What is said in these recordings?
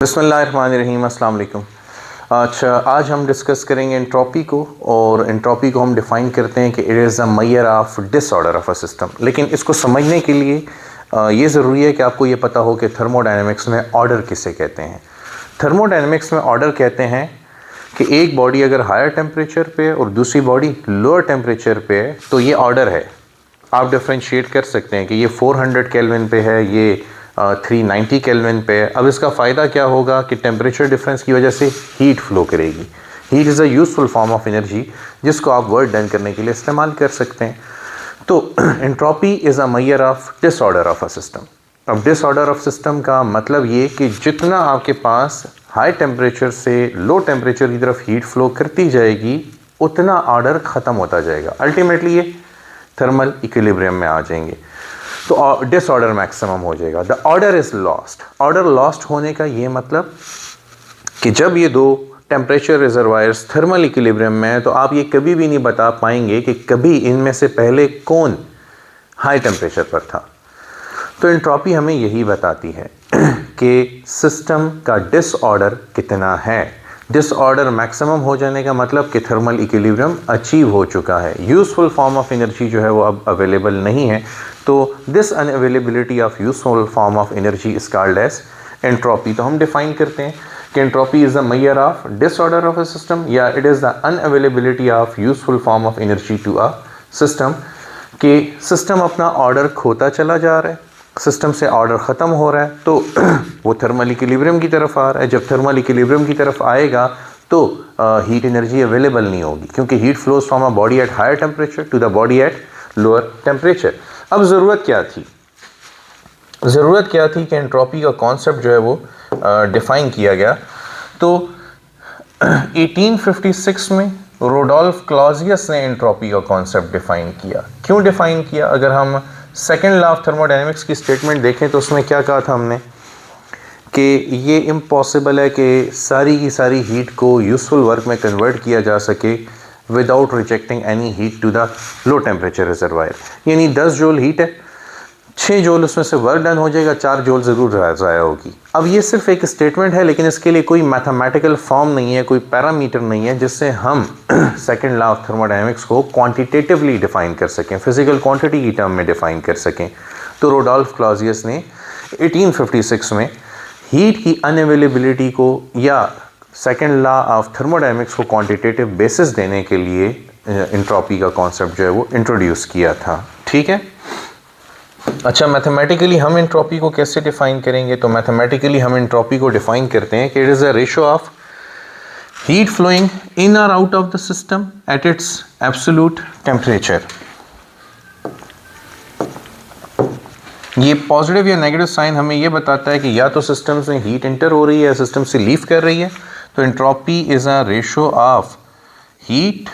बिस्मिल्लाहिर्रहमानिर्रहीम, अस्सलाम वालेकुम। अच्छा, आज हम डिस्कस करेंगे एंट्रोपी को, और एंट्रोपी को हम डिफ़ाइन करते हैं कि it is a measure of disorder of a system. लेकिन इसको समझने के लिए ये ज़रूरी है कि आपको ये पता हो कि थर्मोडायनेमिक्स में ऑर्डर किसे कहते हैं। थर्मोडायनेमिक्स में ऑर्डर कहते हैं कि एक बॉडी अगर हायर टेम्परेचर पे और दूसरी बॉडी लोअर टेम्परेचर पे है तो ये ऑर्डर है। आप डिफ्रेंशिएट कर सकते हैं कि ये 400 केल्विन पे है, ये 390 केल्विन पे है। अब इसका फ़ायदा क्या होगा कि टेम्परेचर डिफरेंस की वजह से हीट फ्लो करेगी। Heat is a useful form of energy जिसको आप वर्क डन करने के लिए इस्तेमाल कर सकते हैं। तो entropy is a measure of disorder of a system. अब डिसऑर्डर ऑफ सिस्टम का मतलब ये कि जितना आपके पास हाई टेम्परेचर से लो टेम्परेचर की तरफ हीट फ्लो करती जाएगी उतना ऑर्डर ख़त्म होता जाएगा। अल्टीमेटली ये थर्मल इक्विलिब्रियम में आ जाएंगे तो डिसऑर्डर मैक्सिमम हो जाएगा। The order is lost. Order lost होने का ये मतलब कि जब ये दो टेम्परेचर रिजर्वायर्स थर्मल इक्विलिब्रियम में है तो आप ये कभी भी नहीं बता पाएंगे कि कभी इनमें से पहले कौन हाई टेम्परेचर पर था। तो एंट्रोपी हमें यही बताती है कि सिस्टम का डिसऑर्डर कितना है। डिसऑर्डर मैक्सिमम हो जाने का मतलब कि थर्मल इक्विलिब्रियम अचीव हो चुका है, यूज़फुल फॉर्म ऑफ एनर्जी जो है वो अब अवेलेबल नहीं है। तो this unavailability of useful form of energy is called as entropy. तो हम डिफाइन करते हैं कि entropy is the measure of disorder of a system, या it is the unavailability of useful form of energy to a system. कि system अपना order खोता चला जा रहा है, सिस्टम से ऑर्डर ख़त्म हो रहा है तो वो थर्मल इक्विलिब्रियम की तरफ आ रहा है। जब थर्मल इक्विलिब्रियम की तरफ आएगा तो हीट एनर्जी अवेलेबल नहीं होगी, क्योंकि heat flows from a body at higher temperature to the body at lower temperature. अब ज़रूरत क्या थी? ज़रूरत क्या थी कि एंट्रोपी का कॉन्सेप्ट जो है वो डिफ़ाइन किया गया। तो 1856 में रोडोल्फ क्लॉजियस ने एंट्रोपी का कॉन्सेप्ट डिफ़ाइन किया। क्यों डिफ़ाइन किया? अगर हम सेकेंड लॉ ऑफ थर्मोडायनेमिक्स की स्टेटमेंट देखें तो उसमें क्या कहा था हमने कि ये इम्पॉसिबल है कि सारी की सारी हीट को यूज़फुल वर्क में कन्वर्ट किया जा सके without rejecting any heat to the low temperature reservoir. यानी 10 जूल हीट है, 6 जूल उसमें से वर्क डन हो जाएगा, 4 जूल ज़रूर ज़ाया होगी। अब ये सिर्फ एक स्टेटमेंट है, लेकिन इसके लिए कोई मैथमेटिकल फॉर्म नहीं है, कोई पैरामीटर नहीं है जिससे हम सेकेंड लॉ ऑफ थर्मोडायनेमिक्स को क्वांटिटेटिवली डिफाइन कर सकें, फिजिकल क्वांटिटी की टर्म में डिफाइन कर सकें। तो रोडोल्फ क्लॉजियस ने 1856 में हीट की अनअवेलेबिलिटी को या सेकेंड लॉ ऑफ थर्मोडायनेमिक्स को क्वांटिटेटिव बेसिस देने के लिए एंट्रोपी का कॉन्सेप्ट जो है वो इंट्रोड्यूस किया था। ठीक है। अच्छा, मैथमेटिकली हम एंट्रोपी को कैसे डिफाइन करेंगे? तो मैथमेटिकली हम एंट्रोपी को डिफाइन करते हैं कि it is a ratio of heat flowing in और out of the system at its absolute temperature. ये पॉजिटिव या नेगेटिव साइन हमें ये बताता है कि या तो सिस्टम से हीट इंटर हो रही है या सिस्टम से लीव कर रही है। तो entropy is a ratio of heat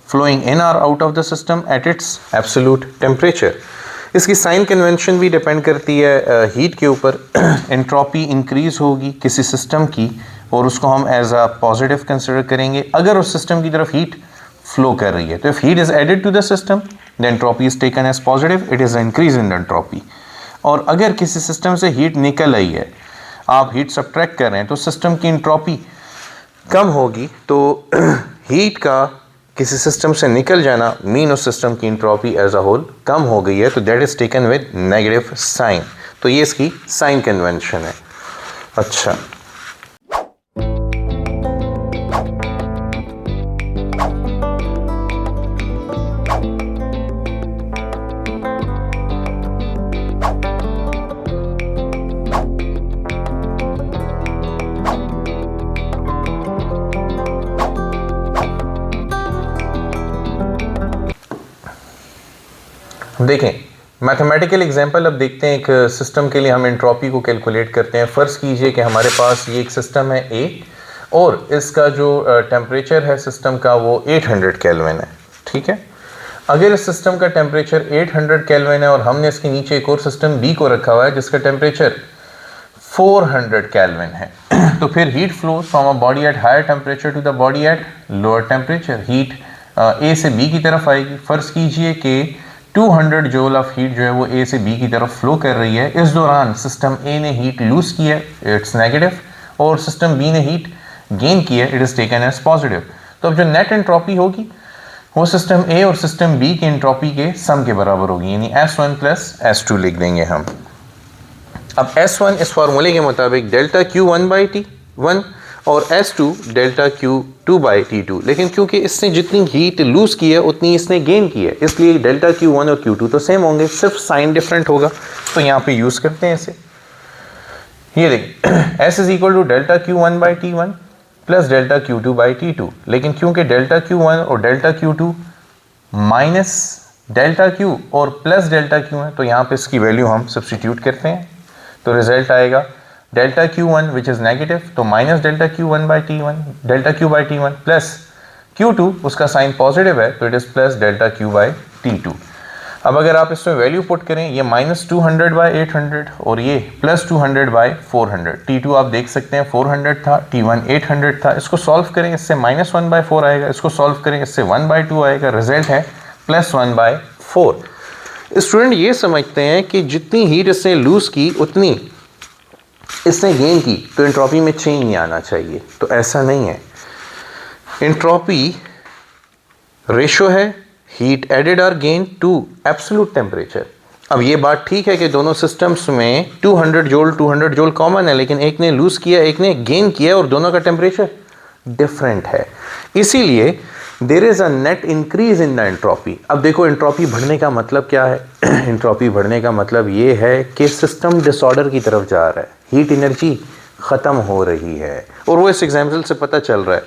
flowing in और out of the system at its absolute temperature. इसकी साइन कन्वेंशन भी डिपेंड करती है हीट के ऊपर। एंट्रोपी इंक्रीज होगी किसी सिस्टम की और उसको हम एज अ पॉजिटिव कंसिडर करेंगे अगर उस सिस्टम की तरफ हीट फ्लो कर रही है। तो if heat is added to the system the entropy is taken as positive, it is increase in the entropy. और अगर किसी सिस्टम से हीट निकल आई है, आप हीट सब्ट्रैक्ट कर रहे हैं, तो सिस्टम की एंट्रोपी कम होगी। तो हीट का किसी सिस्टम से निकल जाना मीन उस सिस्टम की एंट्रोपी एज अ होल कम हो गई है, तो that is taken with negative sign. तो ये इसकी साइन कन्वेंशन है। अच्छा, देखें मैथमेटिकल एग्जांपल अब देखते हैं। एक सिस्टम के लिए हम एंट्रोपी को कैलकुलेट करते हैं। फ़र्ज़ कीजिए कि हमारे पास ये एक सिस्टम है ए और इसका जो टेम्परेचर है सिस्टम का वो 800 केल्विन है। ठीक है। अगर इस सिस्टम का टेम्परेचर 800 केल्विन है और हमने इसके नीचे एक और सिस्टम बी को रखा हुआ है जिसका टेम्परेचर 400 केल्विन है, तो फिर heat flow from a body at higher temperature to the body at lower temperature. Heat A से बी की तरफ आएगी। फ़र्ज़ कीजिए कि 200 जूल ऑफ हीट जो है वो ए से बी की तरफ फ्लो कर रही है। इस दौरान सिस्टम ए ने हीट लूज की है, इट्स नेगेटिव, और सिस्टम बी ने हीट गेन की है, it is taken as positive. तो अब जो नेट एंट्रोपी होगी वो सिस्टम ए और सिस्टम बी के एंट्रोपी के सम के बराबर होगी, यानी S1 प्लस S2 लिख देंगे हम। अब S1 इस फार्मूले के मुताबिक डेल्टा Q1 बाई T1 और S2 delta Q2 by T2, लेकिन क्योंकि इसने जितनी हीट लूज़ की है उतनी इसने गेन की है, इसलिए डेल्टा Q1 और Q2 तो सेम होंगे, सिर्फ साइन डिफरेंट होगा। तो यहाँ पे यूज़ करते हैं इसे। ये देखिए S is equal to delta Q1 by T1 plus delta Q2 by T2, लेकिन क्योंकि डेल्टा Q1 और delta Q2 minus delta Q और प्लस डेल्टा Q है, तो यहाँ पे इसकी वैल्यू हम सब्सटीट्यूट करते हैं, तो रिजल्ट आएगा delta Q1 which is negative, तो minus delta Q1 by T1, delta Q by T1 plus Q2 उसका साइन पॉजिटिव है तो it is plus delta Q by T2। अब अगर आप इसमें वैल्यू पुट करें, ये माइनस 200 बाई 800 और ये प्लस 200 बाई 400, T2 आप देख सकते हैं 400 था, T1 800 था, इसको सॉल्व करें इससे माइनस 1 बाई 4 आएगा, इसको सॉल्व करें इससे 1 बाई 2 आएगा, रिजल्ट है प्लस 1 बाई 4। स्टूडेंट ये समझते हैं कि जितनी हीट इसने लूज़ की उतनी इसने गेन की, तो एंट्रोपी में चेंज नहीं आना चाहिए, तो ऐसा नहीं है। एंट्रोपी रेशो है हीट एडेड और गेन टू एब्सोल्यूट टेम्परेचर। अब ये बात ठीक है कि दोनों सिस्टम्स में 200 जूल कॉमन है, लेकिन एक ने लूज़ किया एक ने गेन किया और दोनों का टेम्परेचर डिफरेंट है, इसीलिए there is a net increase in the entropy. अब देखो एंट्रोपी बढ़ने का मतलब क्या है एंट्रोपी बढ़ने का मतलब ये है कि सिस्टम डिसऑर्डर की तरफ जा रहा है, हीट एनर्जी ख़त्म हो रही है, और वो इस एग्जाम्पल से पता चल रहा है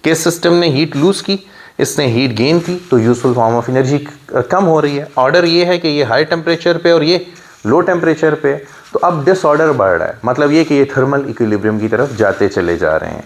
कि सिस्टम ने हीट लूज़ की, इसने हीट गेन की, तो यूजफुल फॉर्म ऑफ एनर्जी कम हो रही है। ऑर्डर ये है कि ये हाई टेम्परेचर पे और ये लो टेम्परेचर पे, तो अब डिसऑर्डर बढ़ रहा है, मतलब ये कि ये थर्मल इक्विलिब्रियम की तरफ जाते चले जा रहे हैं,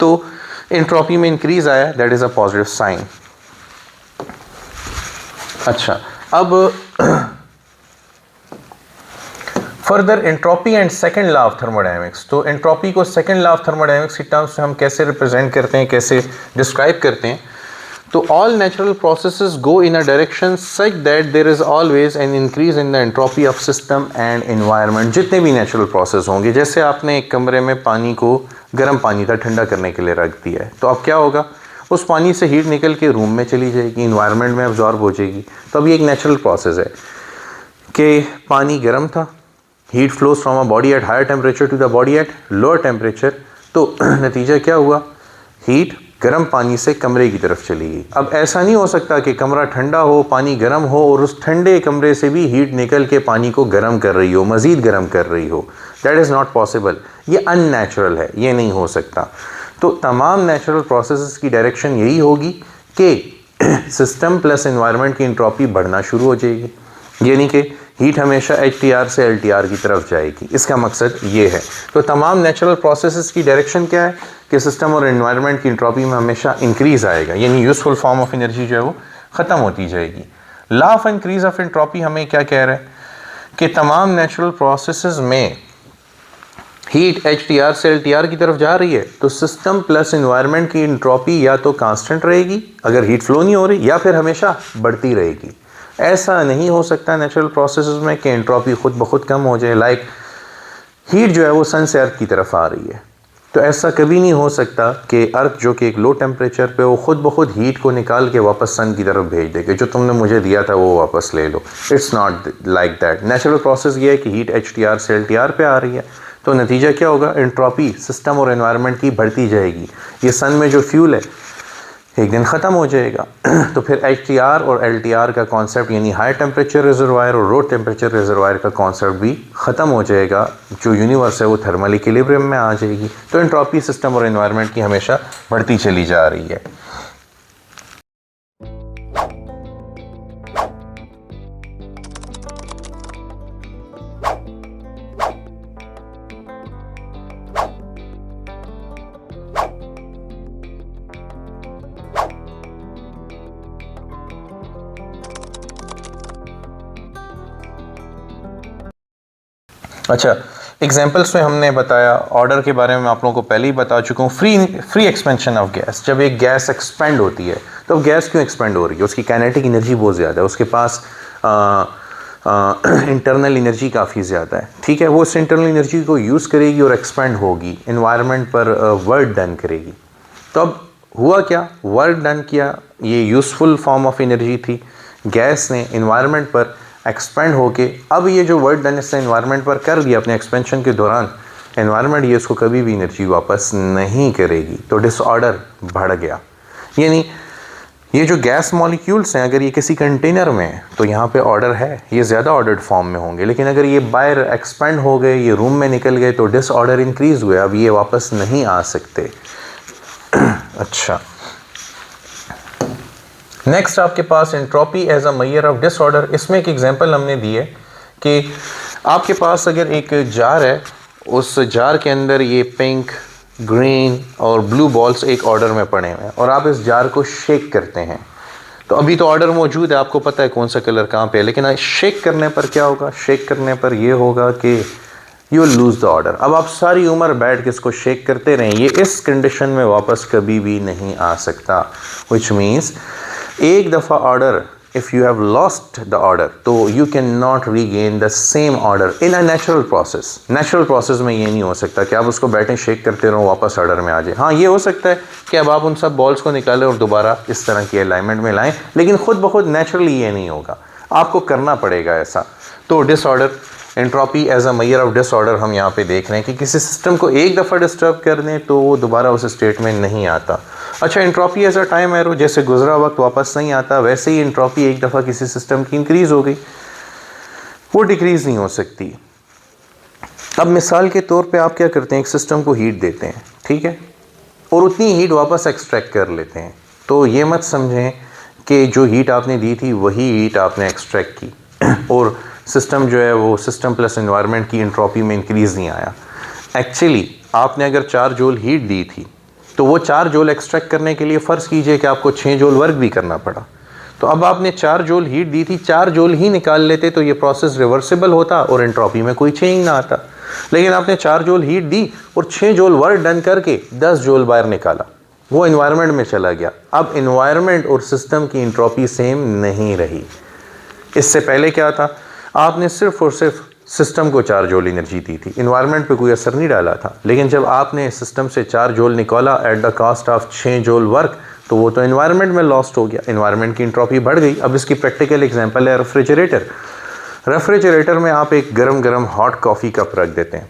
तो एंट्रोपी में इंक्रीज आया, that is a positive sign. अच्छा, अब further entropy and second law of thermodynamics. तो एंट्रोपी को सेकंड लॉ ऑफ थर्मोडायनेमिक्स की टर्म्स से हम कैसे रिप्रेजेंट करते हैं, कैसे डिस्क्राइब करते हैं, तो all natural processes go in a direction such that there is always an increase in the entropy of system and environment. जितने भी नेचुरल प्रोसेस होंगे, जैसे आपने एक कमरे में पानी को, गर्म पानी था, ठंडा करने के लिए रख दिया है, तो अब क्या होगा, उस पानी से हीट निकल के रूम में चली जाएगी, इन्वायरमेंट में अब्जॉर्ब हो जाएगी। तो अब ये एक नेचुरल प्रोसेस है कि पानी गर्म था, heat flows from a body at higher temperature to the body at lower temperature, तो नतीजा क्या हुआ, हीट गर्म पानी से कमरे की तरफ चली गई। अब ऐसा नहीं हो सकता कि कमरा ठंडा हो, पानी गर्म हो और उस ठंडे कमरे से भी हीट निकल के पानी को गर्म कर रही हो, मज़ीद गर्म कर रही हो, दैट इज़ नॉट पॉसिबल, ये अननेचुरल है, ये नहीं हो सकता। तो तमाम नेचुरल प्रोसेसेस की डायरेक्शन यही होगी कि सिस्टम प्लस एनवायरनमेंट की एंट्रोपी बढ़ना शुरू हो जाएगी, यानी कि हीट हमेशा HTR से LTR की तरफ जाएगी, इसका मकसद ये है। तो तमाम नेचुरल प्रोसेसेस की डायरेक्शन क्या है कि सिस्टम और एनवायरनमेंट की एंट्रोपी में हमेशा इंक्रीज़ आएगा, यानी यूजफुल फॉर्म ऑफ एनर्जी जो है वो ख़त्म होती जाएगी। Law of increase of entropy हमें क्या कह रहा है कि तमाम नेचुरल प्रोसेसेस में हीट HTR से LTR की तरफ जा रही है, तो सिस्टम प्लस एनवायरनमेंट की एंट्रोपी या तो कांस्टेंट रहेगी अगर हीट फ्लो नहीं हो रही, या फिर हमेशा बढ़ती रहेगी। ऐसा नहीं हो सकता नेचुरल प्रोसेसेस में कि एंट्रोपी खुद ब खुद कम हो जाए, लाइक हीट जो है वो सन से अर्थ की तरफ आ रही है, तो ऐसा कभी नहीं हो सकता कि अर्थ जो कि एक लो टेम्परेचर पे वो खुद ब खुद हीट को निकाल के वापस सन की तरफ भेज दे कि जो तुमने मुझे दिया था वो वापस ले लो। It's not like that. Natural process ये है कि हीट HTR से LTR पे आ रही है, तो नतीजा क्या होगा, एंट्रोपी सिस्टम और एनवायरनमेंट की बढ़ती जाएगी। ये सन में जो फ्यूल है एक दिन ख़त्म हो जाएगा तो फिर HTR और LTR का कॉन्सेप्ट, यानी हाई टेम्परेचर रिजर्वायर और लो टेम्परेचर रिजर्वायर का कॉन्सेप्ट भी ख़त्म हो जाएगा, जो यूनिवर्स है वो थर्मल इक्विलिब्रियम में आ जाएगी। तो एंट्रोपी सिस्टम और एनवायरनमेंट की हमेशा बढ़ती चली जा रही है। अच्छा, एग्जांपल्स में हमने बताया, ऑर्डर के बारे में आप लोगों को पहले ही बता चुका हूँ। फ्री एक्सपेंशन ऑफ गैस, जब एक गैस एक्सपेंड होती है तो अब गैस क्यों एक्सपेंड हो रही है, उसकी काइनेटिक एनर्जी बहुत ज़्यादा है, उसके पास इंटरनल एनर्जी काफ़ी ज़्यादा है, ठीक है। वो उस इंटरनल एनर्जी को यूज़ करेगी और एक्सपेंड होगी, इन्वायरमेंट पर वर्क डन करेगी। तो अब हुआ क्या, वर्क डन किया, ये यूज़फुल फॉर्म ऑफ एनर्जी थी, गैस ने इन्वायरमेंट पर एक्सपेंड होके अब ये जो वर्क डन इसने इन्वायरमेंट पर कर दिया अपने एक्सपेंशन के दौरान, इन्वायरमेंट ये उसको कभी भी एनर्जी वापस नहीं करेगी, तो डिसऑर्डर बढ़ गया। यानी ये जो गैस मॉलिक्यूल्स हैं अगर ये किसी कंटेनर में है तो यहाँ पे ऑर्डर है, ये ज़्यादा ऑर्डर्ड फॉर्म में होंगे, लेकिन अगर ये बाहर एक्सपेंड हो गए, ये रूम में निकल गए, तो डिसऑर्डर इंक्रीज़ हुए, अब ये वापस नहीं आ सकते। अच्छा, नेक्स्ट आपके पास entropy as a measure of disorder. इसमें एक एग्जांपल हमने दी है कि आपके पास अगर एक जार है, उस जार के अंदर ये पिंक, ग्रीन और ब्लू बॉल्स एक ऑर्डर में पड़े हुए हैं और आप इस जार को शेक करते हैं, तो अभी तो ऑर्डर मौजूद है, आपको पता है कौन सा कलर कहाँ पे है, लेकिन शेक करने पर क्या होगा, शेक करने पर ये होगा कि यू लूज़ द ऑर्डर। अब आप सारी उम्र बैठ के इसको शेक करते रहें, ये इस कंडीशन में वापस कभी भी नहीं आ सकता। विच मीन्स एक दफ़ा order, if you have lost the order, तो you can not regain the same order in a natural process. Natural process में ये नहीं हो सकता कि आप उसको बैठे शेक करते रहो वापस ऑर्डर में आ जाए। हाँ, ये हो सकता है कि अब आप उन सब बॉल्स को निकालें और दोबारा इस तरह की अलाइनमेंट में लाएं, लेकिन खुद ब खुद नेचुरली ये नहीं होगा, आपको करना पड़ेगा ऐसा। तो disorder, entropy as a measure of disorder हम यहाँ पे देख रहे हैं कि किसी सिस्टम को एक दफ़ा डिस्टर्ब कर दें तो वो दोबारा उस स्टेट में नहीं आता। अच्छा, entropy as a time arrow, जैसे गुजरा वक्त वापस नहीं आता, वैसे ही एंट्रोपी एक दफ़ा किसी सिस्टम की इंक्रीज़ हो गई, वो डिक्रीज़ नहीं हो सकती। अब मिसाल के तौर पे आप क्या करते हैं, एक सिस्टम को हीट देते हैं, ठीक है, और उतनी हीट वापस एक्सट्रैक्ट कर लेते हैं, तो ये मत समझें कि जो हीट आपने दी थी वही हीट आपने एक्सट्रैक्ट की और सिस्टम जो है वो सिस्टम प्लस एनवायरनमेंट की एंट्रोपी में इंक्रीज़ नहीं आया। एक्चुअली आपने अगर 4 जूल हीट दी थी तो वो 4 जूल एक्सट्रैक्ट करने के लिए फ़र्ज़ कीजिए कि आपको 6 जूल वर्क भी करना पड़ा, तो अब आपने 4 जूल हीट दी थी, 4 जूल ही निकाल लेते तो ये प्रोसेस रिवर्सिबल होता और एंट्रोपी में कोई चेंज ना आता। लेकिन आपने 4 जूल हीट दी और 6 जूल वर्क डन करके 10 जूल बाहर निकाला, वो एनवायरनमेंट में चला गया। अब एनवायरनमेंट और सिस्टम की एंट्रोपी सेम नहीं रही। इससे पहले क्या था, आपने सिर्फ और सिर्फ सिस्टम को 4 जूल एनर्जी दी थी, इन्वायरमेंट पे कोई असर नहीं डाला था, लेकिन जब आपने सिस्टम से 4 जूल निकाला at the cost of 6 joule work, तो वो तो इन्वायरमेंट में लॉस्ट हो गया, इन्वायरमेंट की एंट्रोपी बढ़ गई। अब इसकी प्रैक्टिकल एग्जांपल है रेफ्रिजरेटर। रेफ्रिजरेटर में आप एक गरम गरम हॉट कॉफ़ी कप रख देते हैं,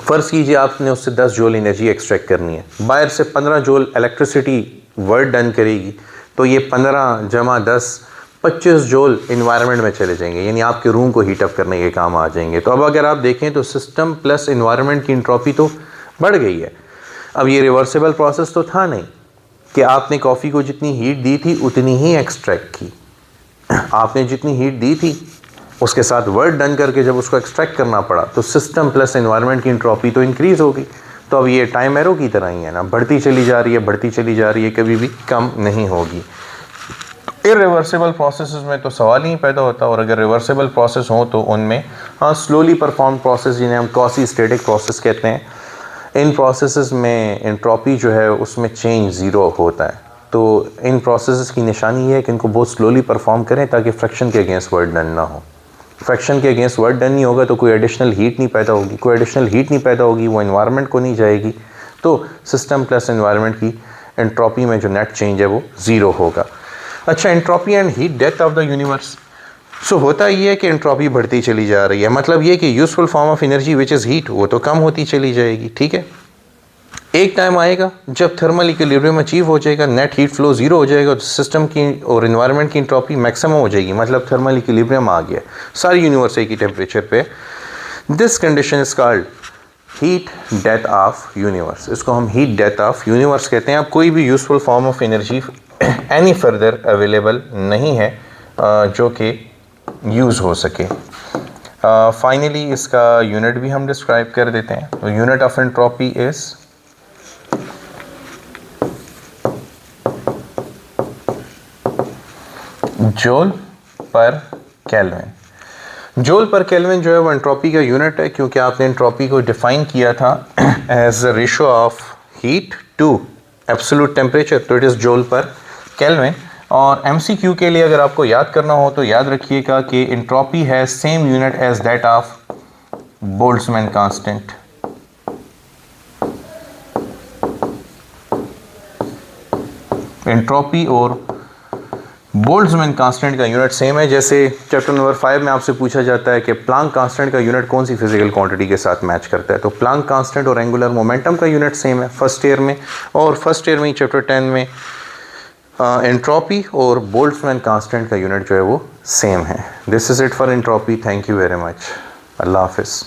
फ़र्ज़ कीजिए आपने उससे 10 जूल एनर्जी एक्सट्रैक्ट करनी है, बाहर से 15 जूल इलेक्ट्रिसिटी वर्क डन करेगी, तो ये 15 जमा 10 25 जूल इन्वायरमेंट में चले जाएंगे, यानी आपके रूम को हीटअप करने के काम आ जाएंगे। तो अब अगर आप देखें तो सिस्टम प्लस इन्वायरमेंट की एंट्रोपी तो बढ़ गई है। अब ये रिवर्सिबल प्रोसेस तो था नहीं कि आपने कॉफ़ी को जितनी हीट दी थी उतनी ही एक्सट्रैक्ट की, आपने जितनी हीट दी थी उसके साथ वर्क डन करके जब उसको एक्सट्रैक्ट करना पड़ा तो सिस्टम प्लस इन्वायरमेंट की एंट्रोपी तो इंक्रीज़ हो गई। तो अब ये टाइम एरो की तरह ही है ना, बढ़ती चली जा रही है, बढ़ती चली जा रही है, कभी भी कम नहीं होगी। इरिवर्सिबल प्रोसेसेस में तो सवाल ही पैदा होता, और अगर रिवर्सिबल प्रोसेस हो तो उनमें हाँ स्लोली परफॉर्म प्रोसेस जिन्हें हम क्वासी स्टैटिक प्रोसेस कहते हैं, इन प्रोसेसेस में एंट्रोपी जो है उसमें चेंज ज़ीरो होता है। तो इन प्रोसेसेस की निशानी ये है कि इनको बहुत स्लोली परफॉर्म करें ताकि फ्रैक्शन के अगेंस्ट वर्क डन ना हो। फ्रैक्शन के अगेंस्ट वर्क डन नहीं होगा तो कोई एडिशनल हीट नहीं पैदा होगी, कोई एडिशनल हीट नहीं पैदा होगी, वो एनवायरनमेंट को नहीं जाएगी, तो सिस्टम प्लस एनवायरनमेंट की एंट्रोपी में जो नेट चेंज है वो ज़ीरो होगा। अच्छा, entropy and heat death of the universe. So होता ये है कि एंट्रोपी बढ़ती चली जा रही है, मतलब ये कि useful form of energy which is heat वो तो कम होती चली जाएगी, ठीक है। एक टाइम आएगा जब थर्मल इक्विलिब्रियम अचीव हो जाएगा, नेट हीट फ्लो ज़ीरो हो जाएगा, तो सिस्टम की और एनवायरनमेंट की एंट्रोपी मैक्सिमम हो जाएगी, मतलब थर्मल इक्विलिब्रियम आ गया, सारी यूनिवर्स एक ही टेम्परेचर पे। This condition is called heat death of universe. इसको हम हीट डेथ ऑफ यूनिवर्स कहते हैं। अब कोई भी useful form of energy any further available नहीं है जो कि यूज़ हो सके। फाइनली इसका यूनिट भी हम डिस्क्राइब कर देते हैं। तो unit of entropy is joule per kelvin. Joule per kelvin जो है वो एंट्रोपी का यूनिट है, क्योंकि आपने एंट्रोपी को डिफाइन किया था as a ratio of heat to absolute temperature, तो it is joule per kelvin. और MCQ के लिए अगर आपको याद करना हो तो याद रखिएगा कि एंट्रोपी है same unit as that of Boltzmann constant. Entropy और बोल्ट्जमैन कांस्टेंट का यूनिट सेम है। जैसे चैप्टर नंबर 5 में आपसे पूछा जाता है कि प्लांक कांस्टेंट का यूनिट कौन सी फिजिकल क्वांटिटी के साथ मैच करता है, तो प्लांक कांस्टेंट और एंगुलर मोमेंटम का यूनिट सेम है फर्स्ट ईयर में, और फर्स्ट ईयर में ही चैप्टर 10 में एंट्रोपी और बोल्ट्जमैन कांस्टेंट का यूनिट जो है वो सेम है। This is it for entropy. Thank you very much. Allah हाफिज़।